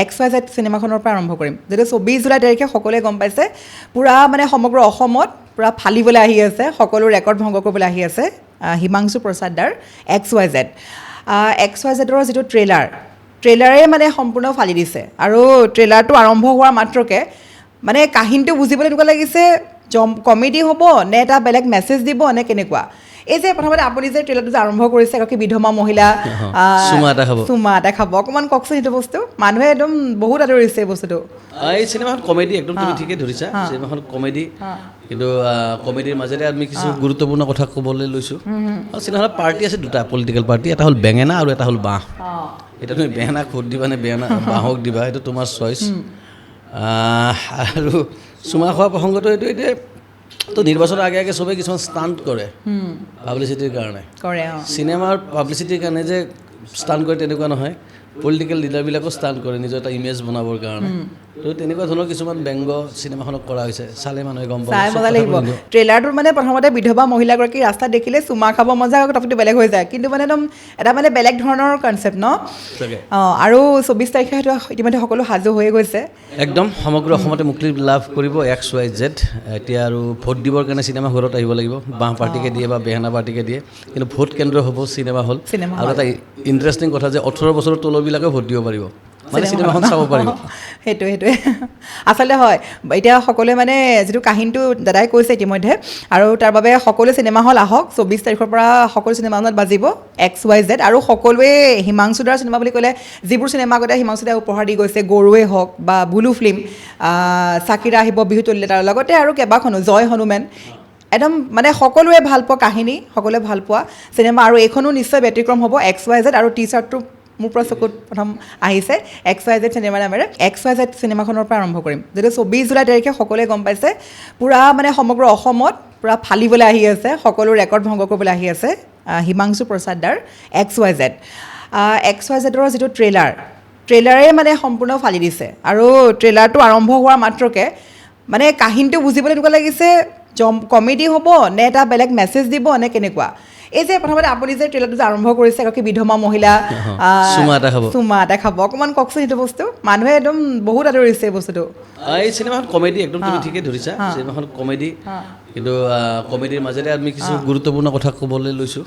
XYZ চিনেমাখনৰ পৰা আৰম্ভ কৰিম যেটো 24 জুলাই তাৰিখে সকলোৱে গম পাইছে পুৰা মানে সমগ্ৰ অসমত পুৰা ফালিবলৈ আহি আছে সকলো ৰেকৰ্ড ভংগ কৰিবলৈ আহি আছে হিমাংশু প্ৰসাদ দাৰ XYZৰ যিটো ট্ৰেইলাৰে মানে সম্পূৰ্ণ ফালি দিছে আৰু ট্ৰেইলাৰটো আৰম্ভ হোৱাৰ মাত্ৰকে মানে কাহিনীটো বুজিবলৈ এনেকুৱা লাগিছে কমেডি হ'ব নে এটা বেলেগ মেছেজ দিব নে কেনেকুৱা এই যে প্ৰথমতে আপুনি যে ট্ৰেইলাৰটো যে আৰম্ভ কৰিছে এগৰাকী বিধৱা মহিলা চুমা এটা খাব অকণমান কওকচোন সেইটো বস্তু মানুহে একদম বহুত আদৰিছে এই বস্তুটো এই চিনেমাখন কমেডি একদম তুমি ঠিকেই ধৰিছা চিনেমাখন কমেডি কিন্তু কমেডিৰ মাজেৰে আমি কিছু গুৰুত্বপূৰ্ণ কথা ক'বলৈ লৈছোঁ আৰু চিনেমাখনত পাৰ্টি আছে দুটা পলিটিকেল পাৰ্টি এটা হ'ল বেঙেনা আৰু এটা হ'ল বাঁহ এতিয়া তুমি বেঙেনাক ভোট দিবা নে বাঁহক দিবা সেইটো তোমাৰ চইচ আৰু চুমা খোৱা প্ৰসংগটো এইটো এতিয়া তো নিৰ্বাচনৰ আগে আগে চবেই কিছুমান ষ্টাণ্ট কৰে পাব্লিচিটিৰ কাৰণে চিনেমাৰ পাব্লিচিটিৰ কাৰণে যে ষ্টাণ্ট কৰে তেনেকুৱা নহয় পলিটিকেল লিডাৰবিলাকো ষ্টাণ্ট কৰে নিজৰ এটা ইমেজ বনাবৰ কাৰণে তো তেনেকুৱা ধৰণৰ কিছুমান ব্যংগ চিনেমাখনত কৰা হৈছে চালে মানুহে গম পায় মজা লাগিব ট্ৰেইলাৰটোত মানে প্ৰথমতে বিধৱা মহিলাগৰাকী ৰাস্তাত দেখিলে চুমা খাব মজা টপিকটো বেলেগ হৈ যায় কিন্তু মানে একদম এটা মানে বেলেগ ধৰণৰ কনচেপ্ট ন আৰু 24 তাৰিখে হয়তো ইতিমধ্যে সকলো সাজু হৈ গৈছে একদম সমগ্ৰ অসমতে মুক্তি লাভ কৰিব XYZ এতিয়া আৰু ভোট দিবৰ কাৰণে চিনেমা হলত আহিব লাগিব বাঁহ পাৰ্টিকে দিয়ে বা বেহেনা পাৰ্টিকে দিয়ে কিন্তু ভোট কেন্দ্ৰ হ'ব চিনেমা হল আৰু এটা ইণ্টাৰেষ্টিং কথা যে 18 বছৰৰ তলবিলাকে ভোট দিব পাৰিব মানে চিনেমাখন চাব পাৰিব সেইটোৱে আচলতে হয় এতিয়া সকলোৱে মানে যিটো কাহিনীটো দাদাই কৈছে ইতিমধ্যে আৰু তাৰ বাবে সকলো চিনেমা হল আহক 24 তাৰিখৰ পৰা সকলো চিনেমা হলত বাজিব XYZ আৰু সকলোৱে হিমাংশু দাৰ চিনেমা বুলি ক'লে যিবোৰ চিনেমা আগতে হিমাংশু দাই উপহাৰ দি গৈছে গৰুৱে হওক বা বুলু ফিল্ম চাকিৰা আহিব বিহু তলিলে তাৰ লগতে আৰু কেইবাখনো জয় হনুমান একদম মানে সকলোৱে ভাল পোৱা কাহিনী সকলোৱে ভাল পোৱা চিনেমা আৰু এইখনো নিশ্চয় ব্যতিক্ৰম হ'ব XYZ আৰু টি চাৰ্টটো মোৰ পৰা চকুত প্ৰথম আহিছে XYZ চিনেমাৰ নামেৰে XYZ চিনেমাখনৰ পৰা আৰম্ভ কৰিম যেটো 24 জুলাই তাৰিখে সকলোৱে গম পাইছে পুৰা মানে সমগ্ৰ অসমত পুৰা ফালিবলৈ আহি আছে সকলো ৰেকৰ্ড ভংগ কৰিবলৈ আহি আছে হিমাংশু প্ৰসাদ দাৰ XYZৰ যিটো ট্ৰেইলাৰে মানে সম্পূৰ্ণ ফালি দিছে আৰু ট্ৰেইলাৰটো আৰম্ভ হোৱাৰ মাত্ৰকে মানে কাহিনীটো বুজিবলৈ এনেকুৱা লাগিছে কমেডি হ'ব নে এটা বেলেগ মেছেজ দিব নে কেনেকুৱা এই যে প্ৰথমতে আপুনি যে ট্ৰেইলাৰটো যে আৰম্ভ কৰিছে এগৰাকী বিধৱা মহিলা চুমা এটা খাব অকণমান কওকচোন সেইটো বস্তু মানুহে একদম বহুত আদৰিছে এই বস্তুটো এই চিনেমাখন কমেডি একদম তুমি ঠিকেই ধৰিছা চিনেমাখন কমেডি কিন্তু কমেডিৰ মাজেৰে আমি কিছু গুৰুত্বপূৰ্ণ কথা ক'বলৈ লৈছোঁ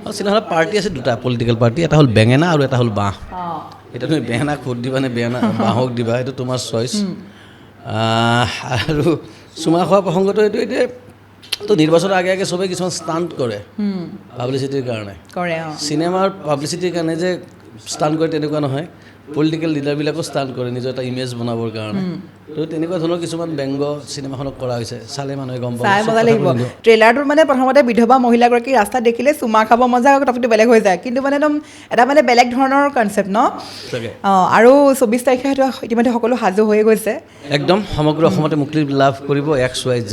আৰু চিনেমাখনত পাৰ্টি আছে দুটা পলিটিকেল পাৰ্টি এটা হ'ল বেঙেনা আৰু এটা হ'ল বাঁহ এতিয়া তুমি বেঙেনাক ভোট দিবা নে বাঁহক দিবা সেইটো তোমাৰ চইচ আৰু চুমা খোৱা প্ৰসংগটো এইটো এতিয়া তো নিৰ্বাচনৰ আগে আগে চবেই কিছুমান ষ্টাণ্ট কৰে পাব্লিচিটিৰ কাৰণে চিনেমাৰ পাব্লিচিটিৰ কাৰণে যে ষ্টাণ্ট কৰে তেনেকুৱা নহয় পলিটিকেল লিডাৰবিলাকো ষ্টাণ্ট কৰে নিজৰ এটা ইমেজ বনাবৰ কাৰণে তো তেনেকুৱা ধৰণৰ কিছুমান ব্যংগ চিনেমাখনত কৰা হৈছে চালে মানুহে গম পায় মজা লাগিব ট্ৰেইলাৰটোত মানে প্ৰথমতে বিধৱা মহিলাগৰাকী ৰাস্তাত দেখিলে চুমা খাব মজা টপিকটো বেলেগ হৈ যায় কিন্তু মানে একদম এটা মানে বেলেগ ধৰণৰ কনচেপ্ট ন আৰু 24 তাৰিখে হয়তো ইতিমধ্যে সকলো সাজু হৈ গৈছে একদম সমগ্ৰ অসমতে মুক্তি লাভ কৰিব XYZ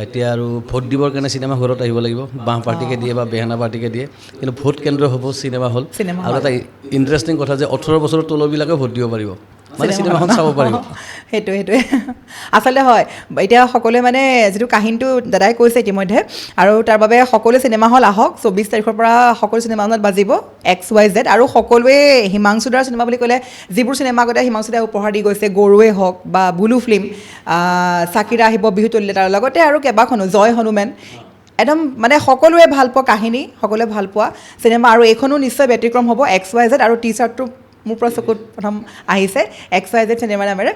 এতিয়া আৰু ভোট দিবৰ কাৰণে চিনেমা হলত আহিব লাগিব বাঁহ পাৰ্টিকে দিয়ে বা বেহেনা পাৰ্টিকে দিয়ে কিন্তু ভোট কেন্দ্ৰ হ'ব চিনেমা হল আৰু এটা ইণ্টাৰেষ্টিং কথা যে 18 বছৰৰ তলবিলাকে ভোট দিব পাৰিব মানে চিনেমাখন চাব পাৰিব সেইটোৱে আচলতে হয় এতিয়া সকলোৱে মানে যিটো কাহিনীটো দাদাই কৈছে ইতিমধ্যে আৰু তাৰ বাবে সকলো চিনেমা হল আহক 24 তাৰিখৰ পৰা সকলো চিনেমা হলত বাজিব XYZ আৰু সকলোৱে হিমাংশু দাৰ চিনেমা বুলি ক'লে যিবোৰ চিনেমা আগতে হিমাংশু দাই উপহাৰ দি গৈছে গৰুৱে হওক বা বুলু ফিল্ম চাকিৰা আহিব বিহু তলিলে তাৰ লগতে আৰু কেইবাখনো জয় হনুমান একদম মানে সকলোৱে ভাল পোৱা কাহিনী সকলোৱে ভাল পোৱা চিনেমা আৰু এইখনো নিশ্চয় ব্যতিক্ৰম হ'ব XYZ আৰু টি চাৰ্টটো মোৰ পৰা চকুত প্ৰথম আহিছে XYZ চিনেমাৰ নামেৰে